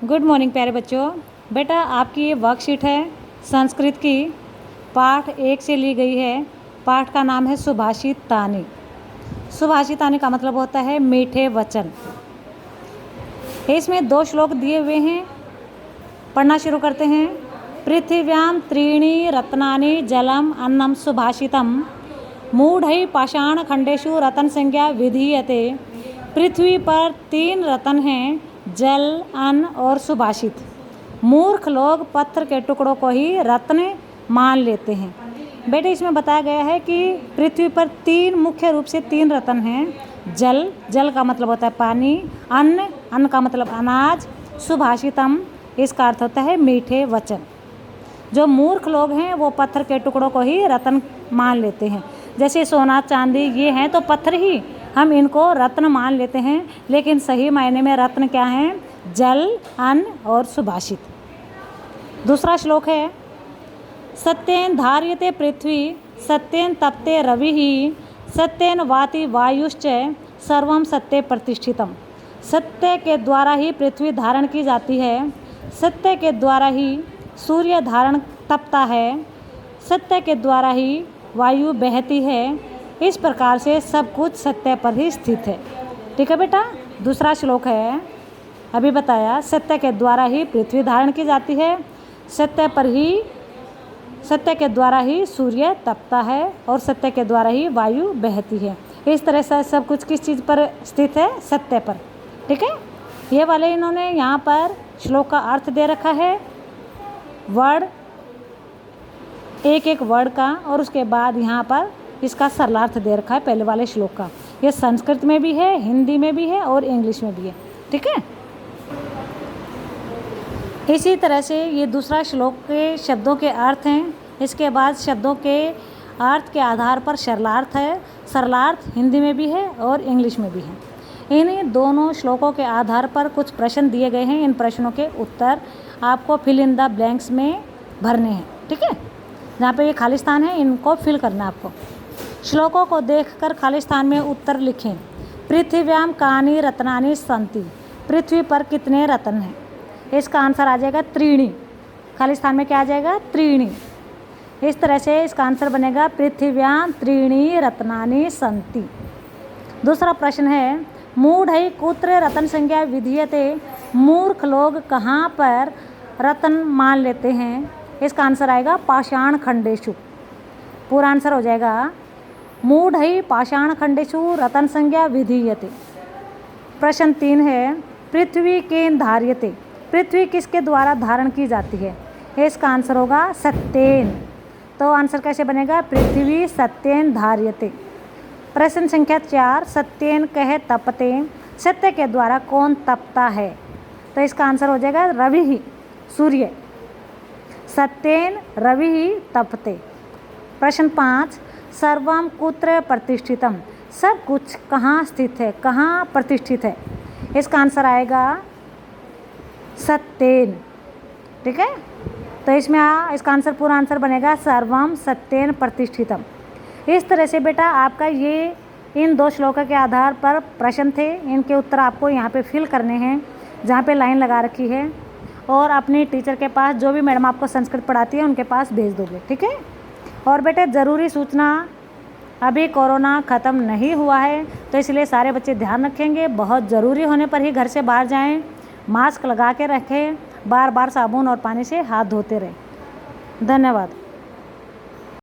Good morning प्यारे बच्चों। बेटा आपकी ये वर्कशीट है संस्कृत की, पाठ 1 से ली गई है। पाठ का नाम है सुभाषितानि। सुभाषितानि का मतलब होता है मीठे वचन। इसमें 2 श्लोक दिए हुए हैं, पढ़ना शुरू करते हैं। पृथिव्यां त्रीणि रत्नानि जलम अन्नम सुभाषितम मूढ़ै पाषाण खंडेषु रतन संज्ञा विधीयते। पृथ्वी पर 3 रत्न हैं, जल, अन्न और सुभाषित। मूर्ख लोग पत्थर के टुकड़ों को ही रत्न मान लेते हैं। बेटे इसमें बताया गया है कि पृथ्वी पर मुख्य रूप से 3 रत्न हैं। जल, जल का मतलब होता है पानी। अन्न, अन्न का मतलब अनाज। सुभाषितम, इसका अर्थ होता है मीठे वचन। जो मूर्ख लोग हैं वो पत्थर के टुकड़ों को ही रत्न मान लेते हैं। जैसे सोना चांदी ये हैं तो पत्थर ही, हम इनको रत्न मान लेते हैं, लेकिन सही मायने में रत्न क्या हैं? जल, अन्न और सुभाषित। दूसरा श्लोक है सत्येन धार्यते पृथ्वी सत्येन तप्ते रविः सत्येन वाति वायुश्च सर्वं सत्ये प्रतिष्ठितम। सत्य के द्वारा ही पृथ्वी धारण की जाती है, सत्य के द्वारा ही सूर्य धारण तपता है, सत्य के द्वारा ही वायु बहती है। इस प्रकार से सब कुछ सत्य पर ही स्थित है। ठीक है बेटा। दूसरा श्लोक है, अभी बताया, सत्य के द्वारा ही पृथ्वी धारण की जाती है, सत्य के द्वारा ही सूर्य तपता है और सत्य के द्वारा ही वायु बहती है। इस तरह से सब कुछ किस चीज़ पर स्थित है? सत्य पर। ठीक है। ये वाले इन्होंने यहाँ पर श्लोक का अर्थ दे रखा है, वर्ड, एक वर्ड का, और उसके बाद यहाँ पर इसका सरलार्थ दे रखा है पहले वाले श्लोक का। ये संस्कृत में भी है, हिंदी में भी है और इंग्लिश में भी है। ठीक है। इसी तरह से ये दूसरा श्लोक के शब्दों के अर्थ हैं। इसके बाद शब्दों के अर्थ के आधार पर सरलार्थ है। सरलार्थ हिंदी में भी है और इंग्लिश में भी है। इन दोनों श्लोकों के आधार पर कुछ प्रश्न दिए गए हैं। इन प्रश्नों के उत्तर आपको फिल इन द ब्लैंक्स में भरने हैं। ठीक है। जहाँ पे ये खाली स्थान है इनको फिल करना है आपको। श्लोकों को देखकर खाली स्थान में उत्तर लिखें। पृथिव्याम कानि रत्नानि सन्ति। पृथ्वी पर कितने रत्न हैं? इसका आंसर आ जाएगा त्रीणि। खाली स्थान में क्या आ जाएगा? त्रीणि। इस तरह से इसका आंसर बनेगा पृथिव्याम त्रीणि रत्नानि सन्ति। दूसरा प्रश्न है मूढ़ै कुत्र रत्न संज्ञा विधीयते। मूर्ख लोग कहाँ पर रत्न मान लेते हैं? इसका आंसर आएगा पाषाण खंडेषु। पूरा आंसर हो जाएगा मूढ़ै पाषाण खंडेषु रत्न संज्ञा विधीयते। प्रश्न 3 है पृथ्वी केन धार्यते। पृथ्वी किसके द्वारा धारण की जाती है? इसका आंसर होगा सत्येन। तो आंसर कैसे बनेगा? पृथ्वी सत्येन धार्यते। प्रश्न संख्या 4 सत्येन कह तपते। सत्य के द्वारा कौन तपता है? तो इसका आंसर हो जाएगा रविः, सूर्य। सत्येन रविः तपते। प्रश्न 5 सर्वम कुत्र प्रतिष्ठितम। सब कुछ कहाँ स्थित है, कहाँ प्रतिष्ठित है? इसका आंसर आएगा सत्येन। ठीक है। तो इसमें इसका आंसर, पूरा आंसर बनेगा सर्वम सत्येन प्रतिष्ठितम। इस तरह से बेटा आपका ये इन 2 श्लोकों के आधार पर प्रश्न थे। इनके उत्तर आपको यहाँ पे फिल करने हैं, जहाँ पे लाइन लगा रखी है, और अपनी टीचर के पास, जो भी मैडम आपको संस्कृत पढ़ाती है उनके पास भेज दोगे। ठीक है। और बेटे ज़रूरी सूचना, अभी कोरोना ख़त्म नहीं हुआ है तो इसलिए सारे बच्चे ध्यान रखेंगे। बहुत ज़रूरी होने पर ही घर से बाहर जाएं, मास्क लगा के रखें, बार बार साबुन और पानी से हाथ धोते रहें। धन्यवाद।